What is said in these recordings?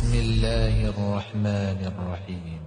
الله الرحمن الرحيم.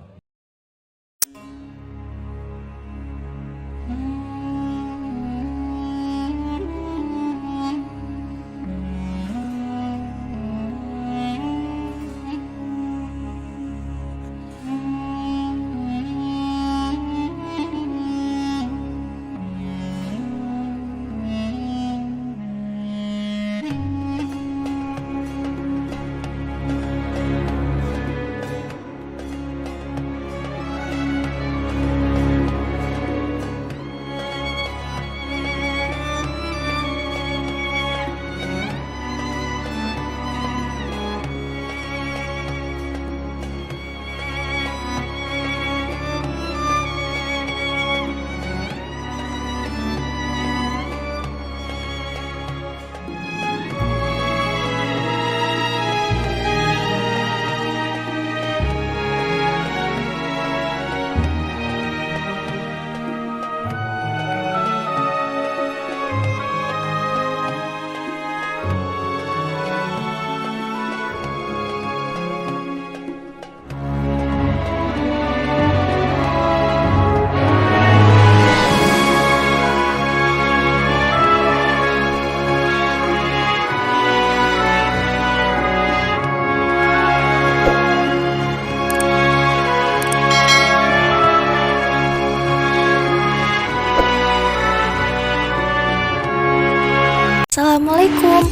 Assalamualaikum,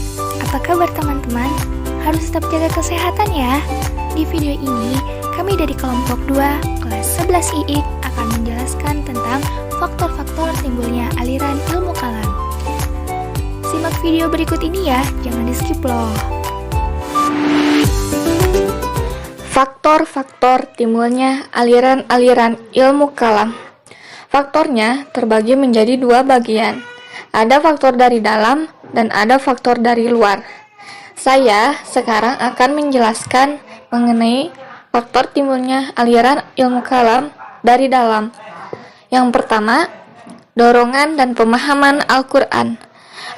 apa kabar teman-teman? Harus tetap jaga kesehatan ya. Di video ini, kami dari kelompok 2, kelas 11 II akan menjelaskan tentang faktor-faktor timbulnya aliran ilmu kalam. Simak video berikut ini ya, jangan di skip loh. Faktor-faktor timbulnya aliran-aliran ilmu kalam. Faktornya terbagi menjadi dua bagian. Ada faktor dari dalam dan ada faktor dari luar. Saya sekarang akan menjelaskan mengenai faktor timbulnya aliran ilmu kalam dari dalam. Yang pertama, dorongan dan pemahaman Al-Quran.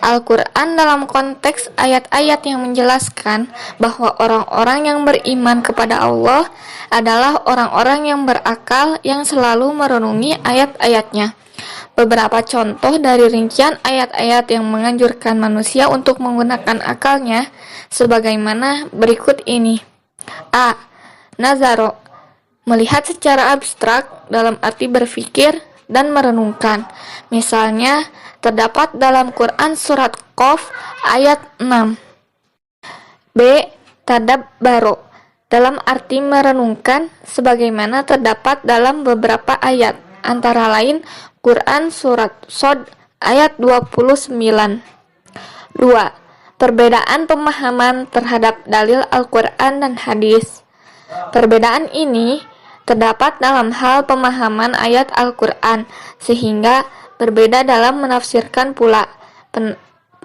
Al-Quran dalam konteks ayat-ayat yang menjelaskan bahwa orang-orang yang beriman kepada Allah adalah orang-orang yang berakal yang selalu merenungi ayat-ayatnya. Beberapa contoh dari rincian ayat-ayat yang menganjurkan manusia untuk menggunakan akalnya sebagaimana berikut ini. A. Nazaro, melihat secara abstrak dalam arti berpikir dan merenungkan. Misalnya, terdapat dalam Quran surat Qaf ayat 6. B. Tadabbaro, dalam arti merenungkan sebagaimana terdapat dalam beberapa ayat, antara lain Quran surat Shod ayat 29. 2. Perbedaan pemahaman terhadap dalil Al-Quran dan hadis. Perbedaan ini terdapat dalam hal pemahaman ayat Al-Quran, sehingga berbeda dalam menafsirkan pula.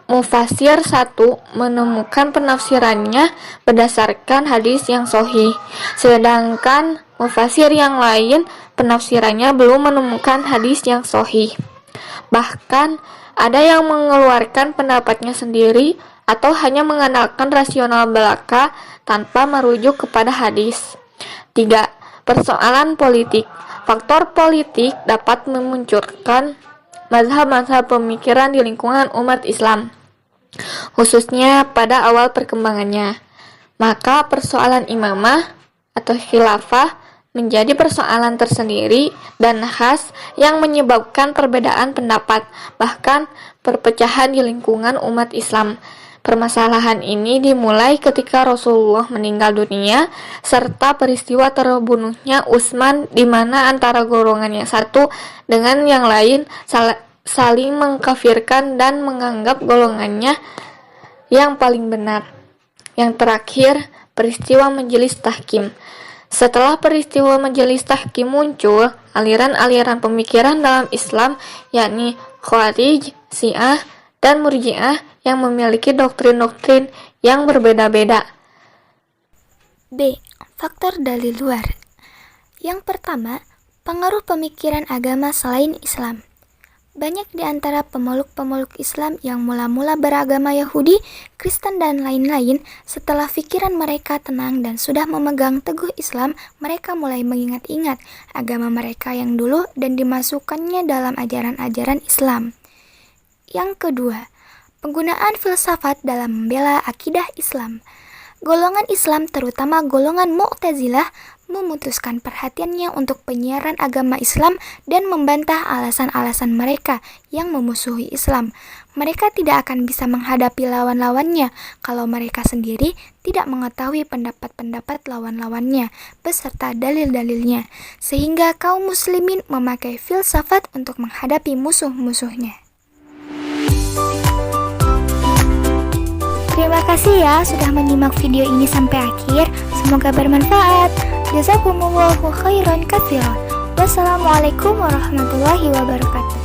Mufasir satu menemukan penafsirannya berdasarkan hadis yang sahih, sedangkan mufasir yang lain penafsirannya belum menemukan hadis yang sahih. Bahkan ada yang mengeluarkan pendapatnya sendiri atau hanya mengandalkan rasional belaka tanpa merujuk kepada hadis. 3. Persoalan politik. Faktor politik dapat memunculkan mazhab-mazhab pemikiran di lingkungan umat Islam, khususnya pada awal perkembangannya. Maka persoalan imamah atau khilafah menjadi persoalan tersendiri dan khas yang menyebabkan perbedaan pendapat, bahkan perpecahan di lingkungan umat Islam. Permasalahan ini dimulai ketika Rasulullah meninggal dunia serta peristiwa terbunuhnya Utsman, di mana antara golongan yang satu dengan yang lain saling mengkafirkan dan menganggap golongannya yang paling benar. Yang terakhir, peristiwa Majelis Tahkim. Setelah peristiwa Majelis Tahkim muncul aliran-aliran pemikiran dalam Islam, yakni Khawarij, Syiah, dan Murji'ah yang memiliki doktrin-doktrin yang berbeda-beda. B. Faktor dari luar. Yang pertama, pengaruh pemikiran agama selain Islam. Banyak di antara pemeluk-pemeluk Islam yang mula-mula beragama Yahudi, Kristen, dan lain-lain, setelah pikiran mereka tenang dan sudah memegang teguh Islam, mereka mulai mengingat-ingat agama mereka yang dulu dan dimasukkannya dalam ajaran-ajaran Islam. Yang kedua, penggunaan filsafat dalam membela akidah Islam. Golongan Islam, terutama golongan Mu'tazilah, memutuskan perhatiannya untuk penyiaran agama Islam dan membantah alasan-alasan mereka yang memusuhi Islam. Mereka tidak akan bisa menghadapi lawan-lawannya kalau mereka sendiri tidak mengetahui pendapat-pendapat lawan-lawannya beserta dalil-dalilnya, sehingga kaum muslimin memakai filsafat untuk menghadapi musuh-musuhnya. Terima kasih ya sudah menyimak video ini sampai akhir. Semoga bermanfaat. Jazakumullahu khairan katsiran. Wassalamualaikum warahmatullahi wabarakatuh.